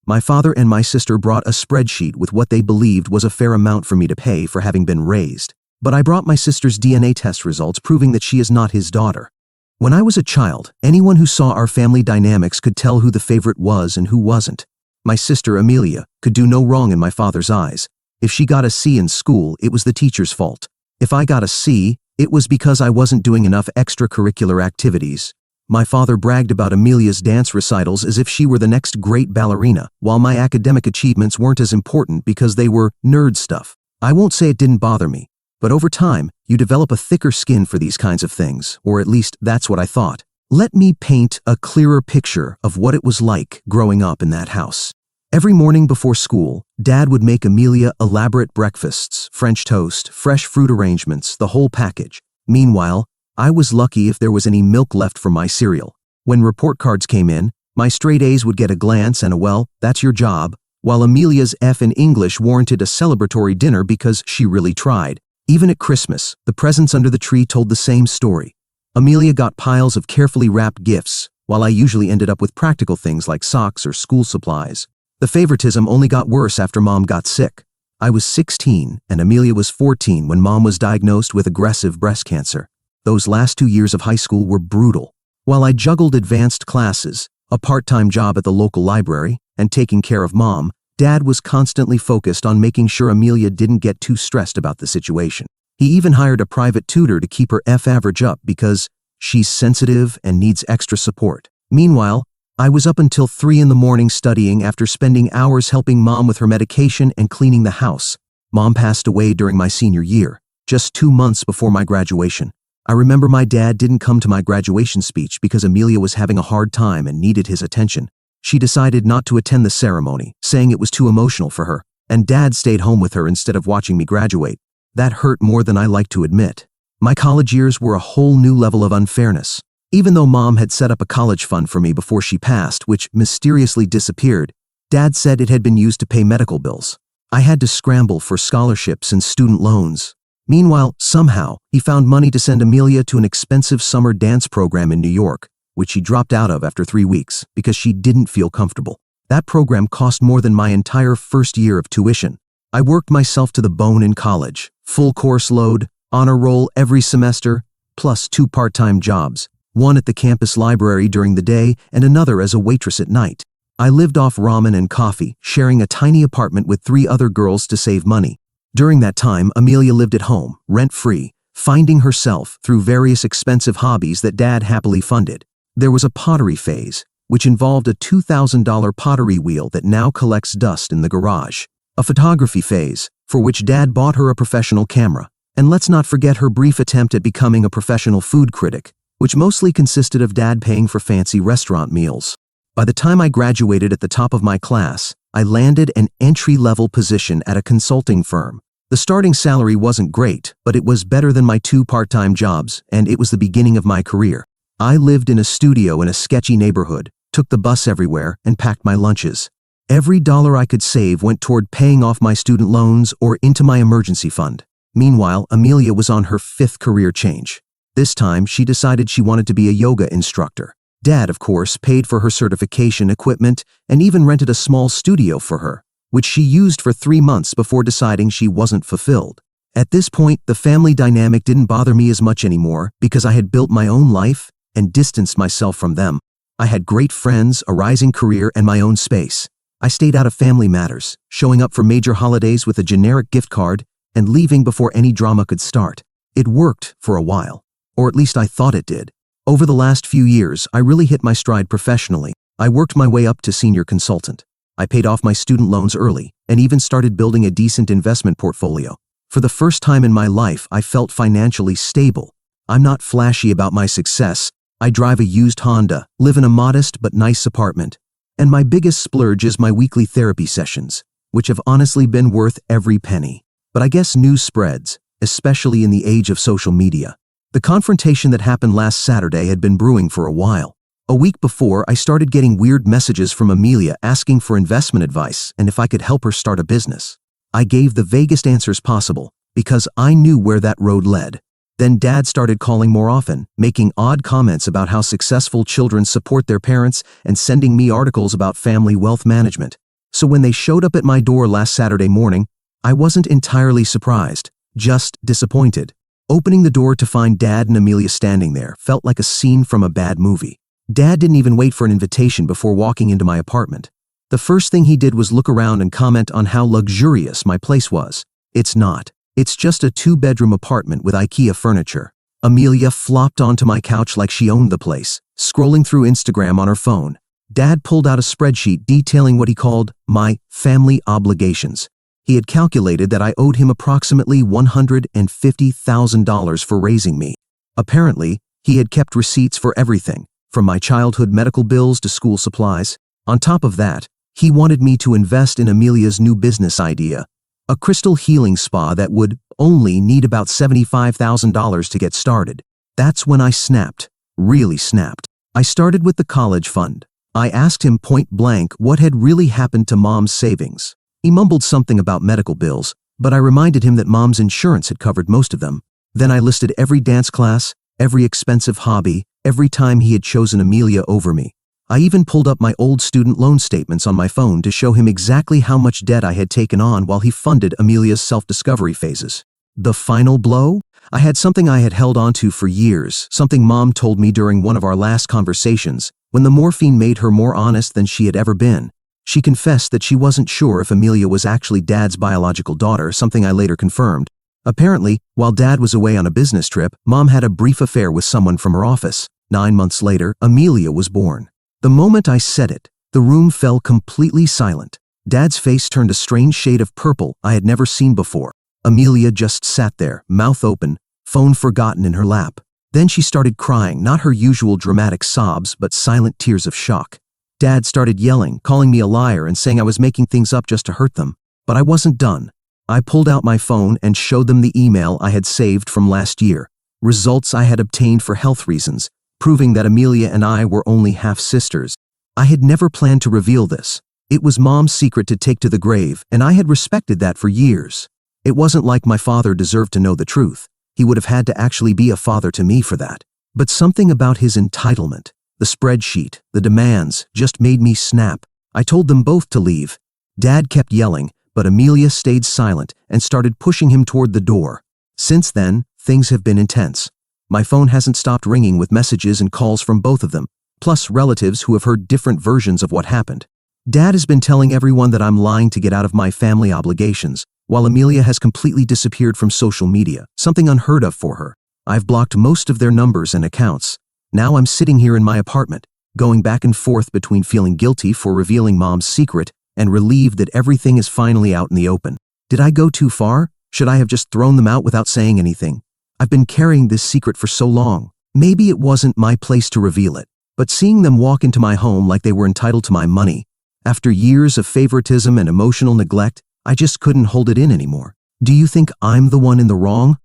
My father and my sister brought a spreadsheet with what they believed was a fair amount for me to pay for having been raised. But I brought my sister's DNA test results proving that she is not his daughter. When I was a child, anyone who saw our family dynamics could tell who the favorite was and who wasn't. My sister, Amelia, could do no wrong in my father's eyes. If she got a C in school, it was the teacher's fault. If I got a C, it was because I wasn't doing enough extracurricular activities. My father bragged about Amelia's dance recitals as if she were the next great ballerina, while my academic achievements weren't as important because they were nerd stuff. I won't say it didn't bother me, but over time, you develop a thicker skin for these kinds of things, or at least that's what I thought. Let me paint a clearer picture of what it was like growing up in that house. Every morning before school, Dad would make Amelia elaborate breakfasts, French toast, fresh fruit arrangements, the whole package. Meanwhile, I was lucky if there was any milk left from my cereal. When report cards came in, my straight A's would get a glance and a "well, that's your job," while Amelia's F in English warranted a celebratory dinner because she really tried. Even at Christmas, the presents under the tree told the same story. Amelia got piles of carefully wrapped gifts, while I usually ended up with practical things like socks or school supplies. The favoritism only got worse after Mom got sick. I was 16 and Amelia was 14 when Mom was diagnosed with aggressive breast cancer. Those last 2 years of high school were brutal. While I juggled advanced classes, a part-time job at the local library, and taking care of Mom, Dad was constantly focused on making sure Amelia didn't get too stressed about the situation. He even hired a private tutor to keep her F average up because she's sensitive and needs extra support. Meanwhile, I was up until 3 in the morning studying after spending hours helping Mom with her medication and cleaning the house. Mom passed away during my senior year, just 2 months before my graduation. I remember my dad didn't come to my graduation speech because Amelia was having a hard time and needed his attention. She decided not to attend the ceremony, saying it was too emotional for her, and Dad stayed home with her instead of watching me graduate. That hurt more than I like to admit. My college years were a whole new level of unfairness. Even though Mom had set up a college fund for me before she passed, which mysteriously disappeared, Dad said it had been used to pay medical bills. I had to scramble for scholarships and student loans. Meanwhile, somehow, he found money to send Amelia to an expensive summer dance program in New York, which she dropped out of after 3 weeks because she didn't feel comfortable. That program cost more than my entire first year of tuition. I worked myself to the bone in college, full course load, honor roll every semester, plus 2 part-time jobs, one at the campus library during the day and another as a waitress at night. I lived off ramen and coffee, sharing a tiny apartment with 3 other girls to save money. During that time, Amelia lived at home, rent-free, finding herself through various expensive hobbies that Dad happily funded. There was a pottery phase, which involved a $2,000 pottery wheel that now collects dust in the garage. A photography phase, for which Dad bought her a professional camera. And let's not forget her brief attempt at becoming a professional food critic, which mostly consisted of Dad paying for fancy restaurant meals. By the time I graduated at the top of my class, I landed an entry-level position at a consulting firm. The starting salary wasn't great, but it was better than my 2 part-time jobs, and it was the beginning of my career. I lived in a studio in a sketchy neighborhood, took the bus everywhere, and packed my lunches. Every dollar I could save went toward paying off my student loans or into my emergency fund. Meanwhile, Amelia was on her 5th career change. This time, she decided she wanted to be a yoga instructor. Dad, of course, paid for her certification equipment and even rented a small studio for her, which she used for 3 months before deciding she wasn't fulfilled. At this point, the family dynamic didn't bother me as much anymore because I had built my own life and distanced myself from them. I had great friends, a rising career, and my own space. I stayed out of family matters, showing up for major holidays with a generic gift card and leaving before any drama could start. It worked for a while, or at least I thought it did. Over the last few years, I really hit my stride professionally. I worked my way up to senior consultant. I paid off my student loans early and even started building a decent investment portfolio. For the first time in my life, I felt financially stable. I'm not flashy about my success. I drive a used Honda, live in a modest but nice apartment, and my biggest splurge is my weekly therapy sessions, which have honestly been worth every penny. But I guess news spreads, especially in the age of social media. The confrontation that happened last Saturday had been brewing for a while. A week before, I started getting weird messages from Amelia asking for investment advice and if I could help her start a business. I gave the vaguest answers possible because I knew where that road led. Then Dad started calling more often, making odd comments about how successful children support their parents and sending me articles about family wealth management. So when they showed up at my door last Saturday morning, I wasn't entirely surprised, just disappointed. Opening the door to find Dad and Amelia standing there felt like a scene from a bad movie. Dad didn't even wait for an invitation before walking into my apartment. The first thing he did was look around and comment on how luxurious my place was. It's not. It's just a 2-bedroom apartment with IKEA furniture. Amelia flopped onto my couch like she owned the place, scrolling through Instagram on her phone. Dad pulled out a spreadsheet detailing what he called my family obligations. He had calculated that I owed him approximately $150,000 for raising me. Apparently, he had kept receipts for everything, from my childhood medical bills to school supplies. On top of that, he wanted me to invest in Amelia's new business idea, a crystal healing spa that would only need about $75,000 to get started. That's when I snapped, really snapped. I started with the college fund. I asked him point blank what had really happened to Mom's savings. He mumbled something about medical bills, but I reminded him that Mom's insurance had covered most of them. Then I listed every dance class, every expensive hobby, every time he had chosen Amelia over me. I even pulled up my old student loan statements on my phone to show him exactly how much debt I had taken on while he funded Amelia's self-discovery phases. The final blow? I had something I had held onto for years, something Mom told me during one of our last conversations, when the morphine made her more honest than she had ever been. She confessed that she wasn't sure if Amelia was actually Dad's biological daughter, something I later confirmed. Apparently, while Dad was away on a business trip, Mom had a brief affair with someone from her office. 9 months later, Amelia was born. The moment I said it, the room fell completely silent. Dad's face turned a strange shade of purple I had never seen before. Amelia just sat there, mouth open, phone forgotten in her lap. Then she started crying, not her usual dramatic sobs, but silent tears of shock. Dad started yelling, calling me a liar and saying I was making things up just to hurt them. But I wasn't done. I pulled out my phone and showed them the email I had saved from last year, results I had obtained for health reasons, proving that Amelia and I were only half-sisters. I had never planned to reveal this. It was Mom's secret to take to the grave, and I had respected that for years. It wasn't like my father deserved to know the truth. He would have had to actually be a father to me for that. But something about his entitlement, the spreadsheet, the demands, just made me snap. I told them both to leave. Dad kept yelling, but Amelia stayed silent and started pushing him toward the door. Since then, things have been intense. My phone hasn't stopped ringing with messages and calls from both of them, plus relatives who have heard different versions of what happened. Dad has been telling everyone that I'm lying to get out of my family obligations, while Amelia has completely disappeared from social media, something unheard of for her. I've blocked most of their numbers and accounts. Now I'm sitting here in my apartment, going back and forth between feeling guilty for revealing Mom's secret and relieved that everything is finally out in the open. Did I go too far? Should I have just thrown them out without saying anything? I've been carrying this secret for so long. Maybe it wasn't my place to reveal it, but seeing them walk into my home like they were entitled to my money, after years of favoritism and emotional neglect, I just couldn't hold it in anymore. Do you think I'm the one in the wrong?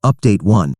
Update 1.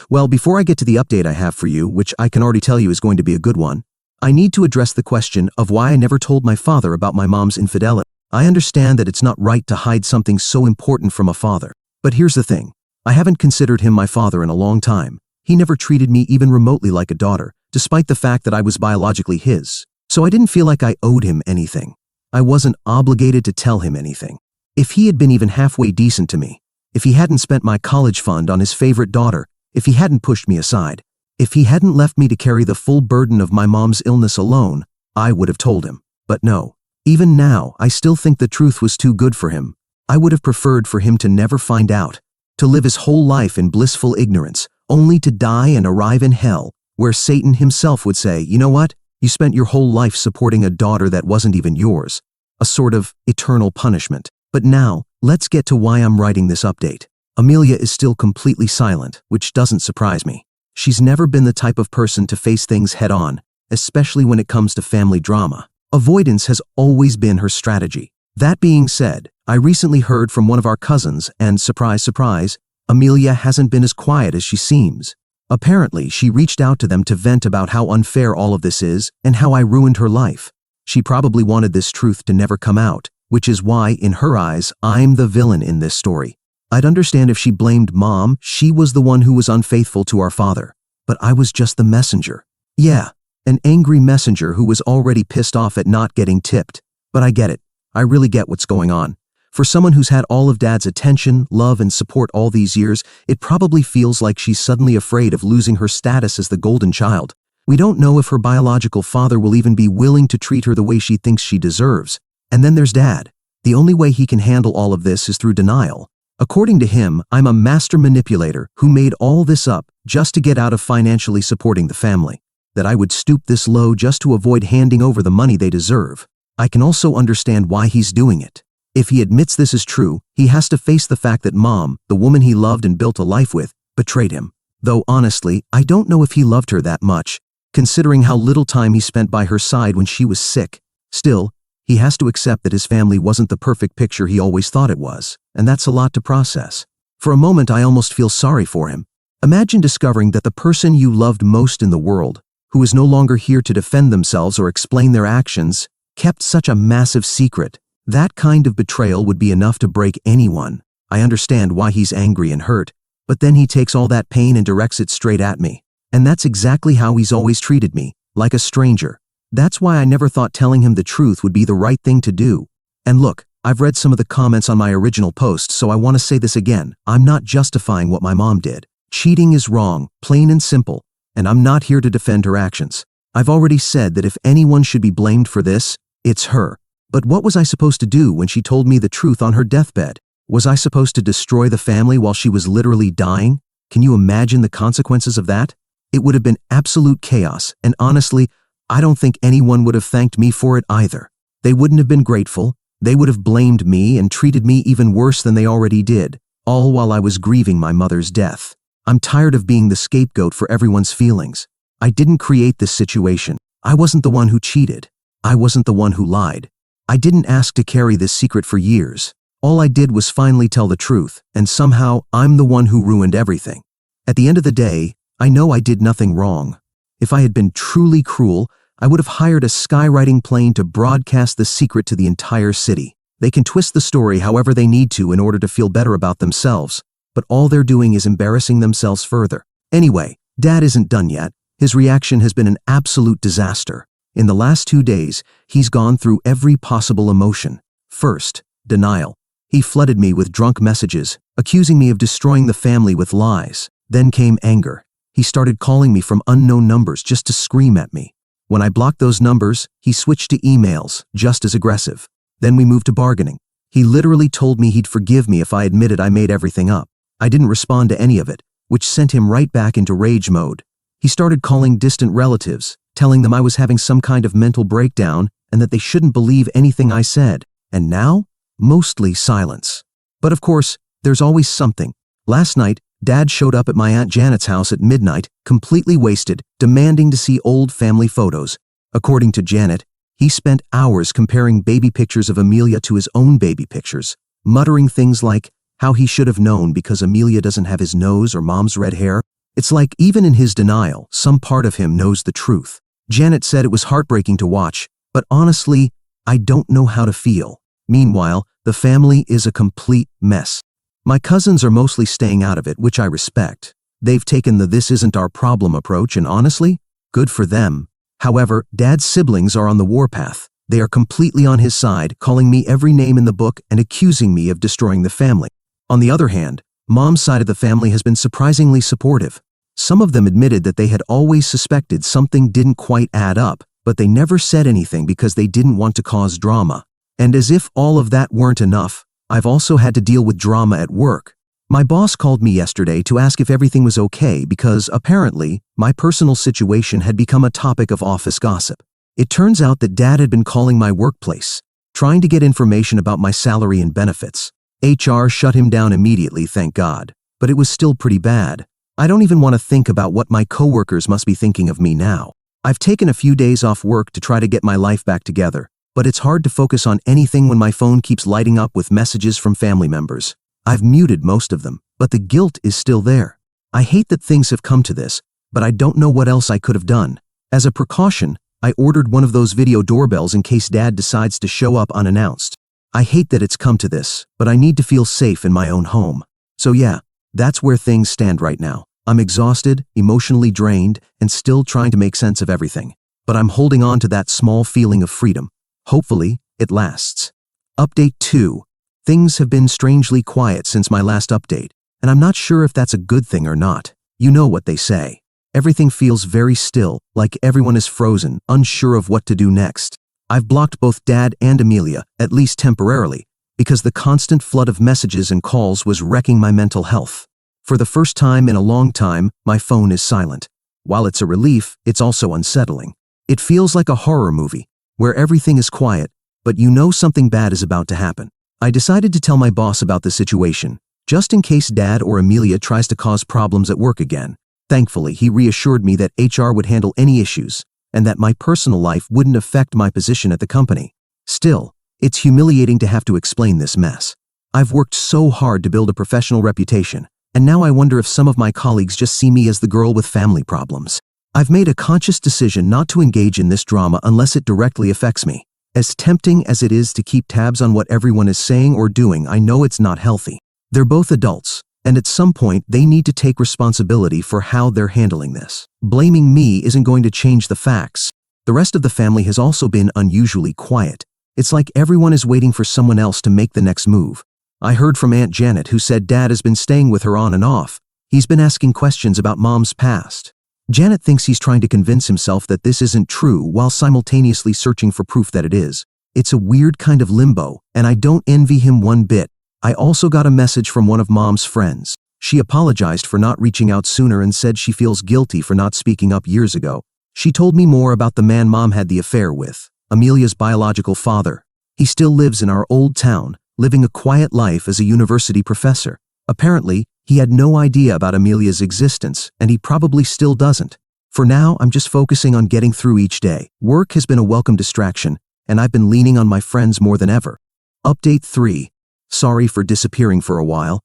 Well, before I get to the update I have for you, which I can already tell you is going to be a good one, I need to address the question of why I never told my father about my mom's infidelity. I understand that it's not right to hide something so important from a father. But here's the thing. I haven't considered him my father in a long time. He never treated me even remotely like a daughter, despite the fact that I was biologically his. So I didn't feel like I owed him anything. I wasn't obligated to tell him anything. If he had been even halfway decent to me, if he hadn't spent my college fund on his favorite daughter, if he hadn't pushed me aside, if he hadn't left me to carry the full burden of my mom's illness alone, I would have told him. But no. Even now, I still think the truth was too good for him. I would have preferred for him to never find out, to live his whole life in blissful ignorance, only to die and arrive in hell, where Satan himself would say, you know what? You spent your whole life supporting a daughter that wasn't even yours. A sort of eternal punishment. But now, let's get to why I'm writing this update. Amelia is still completely silent, which doesn't surprise me. She's never been the type of person to face things head-on, especially when it comes to family drama. Avoidance has always been her strategy. That being said, I recently heard from one of our cousins, and surprise, surprise, Amelia hasn't been as quiet as she seems. Apparently, she reached out to them to vent about how unfair all of this is and how I ruined her life. She probably wanted this truth to never come out, which is why, in her eyes, I'm the villain in this story. I'd understand if she blamed Mom, she was the one who was unfaithful to our father. But I was just the messenger. Yeah, an angry messenger who was already pissed off at not getting tipped. But I get it. I really get what's going on. For someone who's had all of Dad's attention, love, and support all these years, it probably feels like she's suddenly afraid of losing her status as the golden child. We don't know if her biological father will even be willing to treat her the way she thinks she deserves. And then there's Dad. The only way he can handle all of this is through denial. According to him, I'm a master manipulator who made all this up just to get out of financially supporting the family. That I would stoop this low just to avoid handing over the money they deserve. I can also understand why he's doing it. If he admits this is true, he has to face the fact that Mom, the woman he loved and built a life with, betrayed him. Though honestly, I don't know if he loved her that much, considering how little time he spent by her side when she was sick. Still, he has to accept that his family wasn't the perfect picture he always thought it was, and that's a lot to process. For a moment, I almost feel sorry for him. Imagine discovering that the person you loved most in the world, who is no longer here to defend themselves or explain their actions, kept such a massive secret. That kind of betrayal would be enough to break anyone. I understand why he's angry and hurt, but then he takes all that pain and directs it straight at me. And that's exactly how he's always treated me, like a stranger. That's why I never thought telling him the truth would be the right thing to do. And look, I've read some of the comments on my original post, so I want to say this again. I'm not justifying what my mom did. Cheating is wrong, plain and simple, and I'm not here to defend her actions. I've already said that if anyone should be blamed for this, it's her. But what was I supposed to do when she told me the truth on her deathbed? Was I supposed to destroy the family while she was literally dying? Can you imagine the consequences of that? It would have been absolute chaos, and honestly, I don't think anyone would have thanked me for it either. They wouldn't have been grateful. They would have blamed me and treated me even worse than they already did, all while I was grieving my mother's death. I'm tired of being the scapegoat for everyone's feelings. I didn't create this situation. I wasn't the one who cheated. I wasn't the one who lied. I didn't ask to carry this secret for years. All I did was finally tell the truth, and somehow I'm the one who ruined everything. At the end of the day, I know I did nothing wrong. If I had been truly cruel, I would have hired a skywriting plane to broadcast the secret to the entire city. They can twist the story however they need to in order to feel better about themselves, but all they're doing is embarrassing themselves further. Anyway, Dad isn't done yet. His reaction has been an absolute disaster. In the last 2 days, he's gone through every possible emotion. First, denial. He flooded me with drunk messages, accusing me of destroying the family with lies. Then came anger. He started calling me from unknown numbers just to scream at me. When I blocked those numbers, he switched to emails, just as aggressive. Then we moved to bargaining. He literally told me he'd forgive me if I admitted I made everything up. I didn't respond to any of it, which sent him right back into rage mode. He started calling distant relatives, telling them I was having some kind of mental breakdown and that they shouldn't believe anything I said. And now, mostly silence. But of course, there's always something. Last night, Dad showed up at my Aunt Janet's house at midnight, completely wasted, demanding to see old family photos. According to Janet, he spent hours comparing baby pictures of Amelia to his own baby pictures, muttering things like how he should have known because Amelia doesn't have his nose or Mom's red hair. It's like even in his denial, some part of him knows the truth. Janet said it was heartbreaking to watch, but honestly, I don't know how to feel. Meanwhile, the family is a complete mess. My cousins are mostly staying out of it, which I respect. They've taken the "this isn't our problem" approach, and honestly, good for them. However, Dad's siblings are on the warpath. They are completely on his side, calling me every name in the book and accusing me of destroying the family. On the other hand, Mom's side of the family has been surprisingly supportive. Some of them admitted that they had always suspected something didn't quite add up, but they never said anything because they didn't want to cause drama. And as if all of that weren't enough, I've also had to deal with drama at work. My boss called me yesterday to ask if everything was okay because, apparently, my personal situation had become a topic of office gossip. It turns out that Dad had been calling my workplace, trying to get information about my salary and benefits. HR shut him down immediately, thank God, but it was still pretty bad. I don't even want to think about what my coworkers must be thinking of me now. I've taken a few days off work to try to get my life back together, but it's hard to focus on anything when my phone keeps lighting up with messages from family members. I've muted most of them, but the guilt is still there. I hate that things have come to this, but I don't know what else I could have done. As a precaution, I ordered one of those video doorbells in case Dad decides to show up unannounced. I hate that it's come to this, but I need to feel safe in my own home. So yeah, that's where things stand right now. I'm exhausted, emotionally drained, and still trying to make sense of everything. But I'm holding on to that small feeling of freedom. Hopefully, it lasts. Update 2. Things have been strangely quiet since my last update, and I'm not sure if that's a good thing or not. You know what they say. Everything feels very still, like everyone is frozen, unsure of what to do next. I've blocked both Dad and Amelia, at least temporarily, because the constant flood of messages and calls was wrecking my mental health. For the first time in a long time, my phone is silent. While it's a relief, it's also unsettling. It feels like a horror movie, where everything is quiet, but you know something bad is about to happen. I decided to tell my boss about the situation, just in case Dad or Amelia tries to cause problems at work again. Thankfully, he reassured me that HR would handle any issues, and that my personal life wouldn't affect my position at the company. Still, it's humiliating to have to explain this mess. I've worked so hard to build a professional reputation, and now I wonder if some of my colleagues just see me as the girl with family problems. I've made a conscious decision not to engage in this drama unless it directly affects me. As tempting as it is to keep tabs on what everyone is saying or doing, I know it's not healthy. They're both adults, and at some point they need to take responsibility for how they're handling this. Blaming me isn't going to change the facts. The rest of the family has also been unusually quiet. It's like everyone is waiting for someone else to make the next move. I heard from Aunt Janet, who said Dad has been staying with her on and off. He's been asking questions about Mom's past. Janet thinks he's trying to convince himself that this isn't true while simultaneously searching for proof that it is. It's a weird kind of limbo, and I don't envy him one bit. I also got a message from one of Mom's friends. She apologized for not reaching out sooner and said she feels guilty for not speaking up years ago. She told me more about the man Mom had the affair with, Amelia's biological father. He still lives in our old town, living a quiet life as a university professor. Apparently, he had no idea about Amelia's existence, and he probably still doesn't. For now, I'm just focusing on getting through each day. Work has been a welcome distraction, and I've been leaning on my friends more than ever. Update 3. Sorry for disappearing for a while.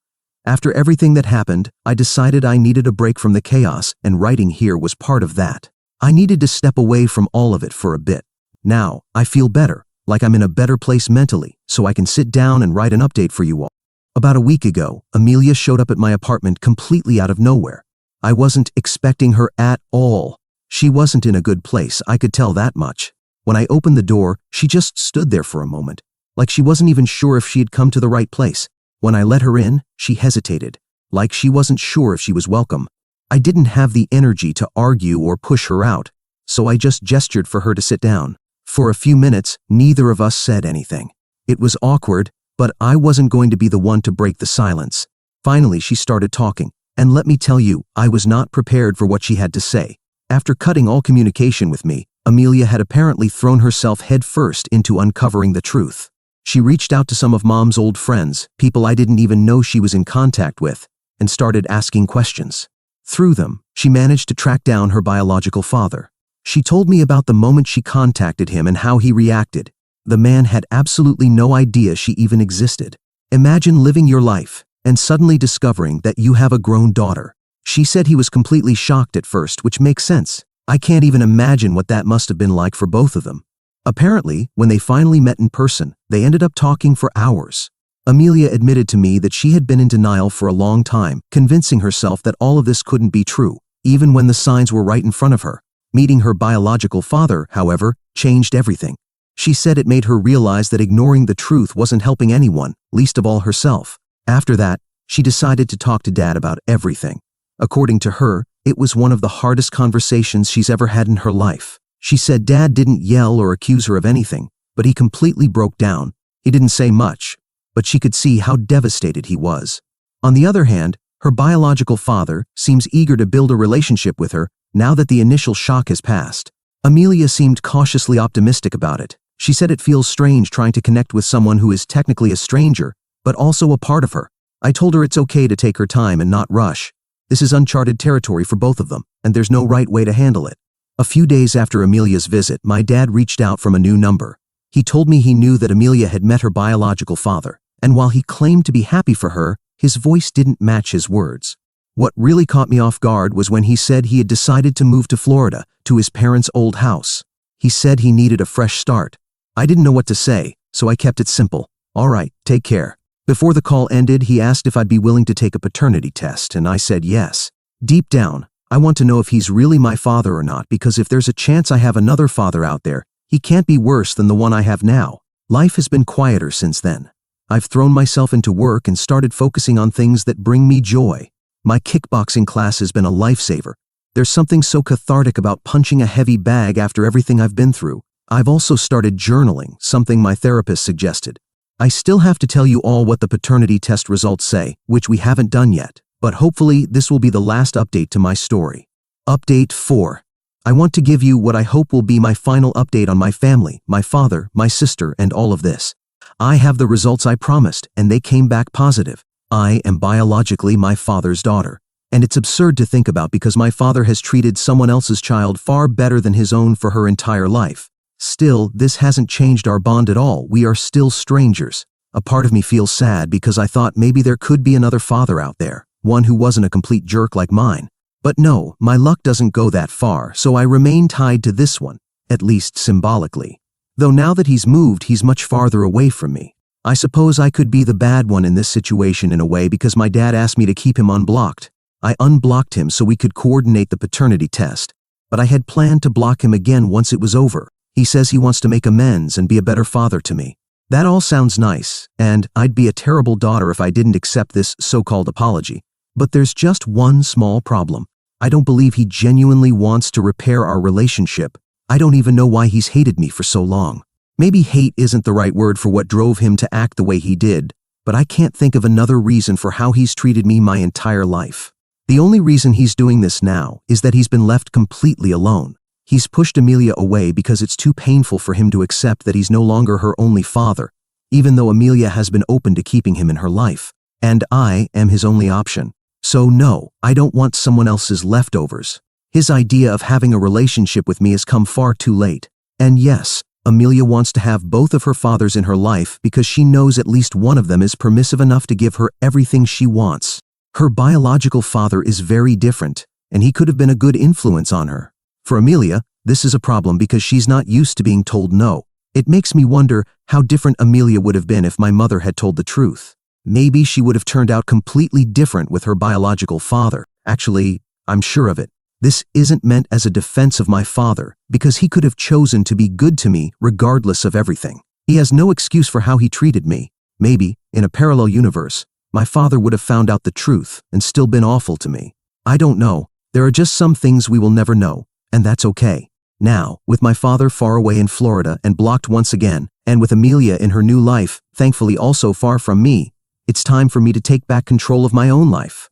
After everything that happened, I decided I needed a break from the chaos, and writing here was part of that. I needed to step away from all of it for a bit. Now, I feel better, like I'm in a better place mentally, so I can sit down and write an update for you all. About a week ago, Amelia showed up at my apartment completely out of nowhere. I wasn't expecting her at all. She wasn't in a good place, I could tell that much. When I opened the door, she just stood there for a moment, like she wasn't even sure if she had come to the right place. When I let her in, she hesitated, like she wasn't sure if she was welcome. I didn't have the energy to argue or push her out, so I just gestured for her to sit down. For a few minutes, neither of us said anything. It was awkward, but I wasn't going to be the one to break the silence. Finally, she started talking, and let me tell you, I was not prepared for what she had to say. After cutting all communication with me, Amelia had apparently thrown herself headfirst into uncovering the truth. She reached out to some of Mom's old friends, people I didn't even know she was in contact with, and started asking questions. Through them, she managed to track down her biological father. She told me about the moment she contacted him and how he reacted. The man had absolutely no idea she even existed. Imagine living your life and suddenly discovering that you have a grown daughter. She said he was completely shocked at first, which makes sense. I can't even imagine what that must have been like for both of them. Apparently, when they finally met in person, they ended up talking for hours. Amelia admitted to me that she had been in denial for a long time, convincing herself that all of this couldn't be true, even when the signs were right in front of her. Meeting her biological father, however, changed everything. She said it made her realize that ignoring the truth wasn't helping anyone, least of all herself. After that, she decided to talk to Dad about everything. According to her, it was one of the hardest conversations she's ever had in her life. She said Dad didn't yell or accuse her of anything, but he completely broke down. He didn't say much, but she could see how devastated he was. On the other hand, her biological father seems eager to build a relationship with her now that the initial shock has passed. Amelia seemed cautiously optimistic about it. She said it feels strange trying to connect with someone who is technically a stranger, but also a part of her. I told her it's okay to take her time and not rush. This is uncharted territory for both of them, and there's no right way to handle it. A few days after Amelia's visit, my dad reached out from a new number. He told me he knew that Amelia had met her biological father, and while he claimed to be happy for her, his voice didn't match his words. What really caught me off guard was when he said he had decided to move to Florida, to his parents' old house. He said he needed a fresh start. I didn't know what to say, so I kept it simple. All right, take care. Before the call ended, he asked if I'd be willing to take a paternity test, and I said yes. Deep down, I want to know if he's really my father or not, because if there's a chance I have another father out there, he can't be worse than the one I have now. Life has been quieter since then. I've thrown myself into work and started focusing on things that bring me joy. My kickboxing class has been a lifesaver. There's something so cathartic about punching a heavy bag after everything I've been through. I've also started journaling, something my therapist suggested. I still have to tell you all what the paternity test results say, which we haven't done yet, but hopefully this will be the last update to my story. Update 4. I want to give you what I hope will be my final update on my family, my father, my sister, and all of this. I have the results I promised, and they came back positive. I am biologically my father's daughter. And it's absurd to think about because my father has treated someone else's child far better than his own for her entire life. Still, this hasn't changed our bond at all. We are still strangers. A part of me feels sad because I thought maybe there could be another father out there, one who wasn't a complete jerk like mine. But no, my luck doesn't go that far, so I remain tied to this one, at least symbolically. Though now that he's moved, he's much farther away from me. I suppose I could be the bad one in this situation in a way because my dad asked me to keep him unblocked. I unblocked him so we could coordinate the paternity test, but I had planned to block him again once it was over. He says he wants to make amends and be a better father to me. That all sounds nice, and I'd be a terrible daughter if I didn't accept this so-called apology. But there's just one small problem. I don't believe he genuinely wants to repair our relationship. I don't even know why he's hated me for so long. Maybe hate isn't the right word for what drove him to act the way he did, but I can't think of another reason for how he's treated me my entire life. The only reason he's doing this now is that he's been left completely alone. He's pushed Amelia away because it's too painful for him to accept that he's no longer her only father, even though Amelia has been open to keeping him in her life. And I am his only option. So no, I don't want someone else's leftovers. His idea of having a relationship with me has come far too late. And yes, Amelia wants to have both of her fathers in her life because she knows at least one of them is permissive enough to give her everything she wants. Her biological father is very different, and he could have been a good influence on her. For Amelia, this is a problem because she's not used to being told no. It makes me wonder how different Amelia would have been if my mother had told the truth. Maybe she would have turned out completely different with her biological father. Actually, I'm sure of it. This isn't meant as a defense of my father, because he could have chosen to be good to me regardless of everything. He has no excuse for how he treated me. Maybe, in a parallel universe, my father would have found out the truth and still been awful to me. I don't know. There are just some things we will never know, and that's okay. Now, with my father far away in Florida and blocked once again, and with Amelia in her new life, thankfully also far from me, it's time for me to take back control of my own life.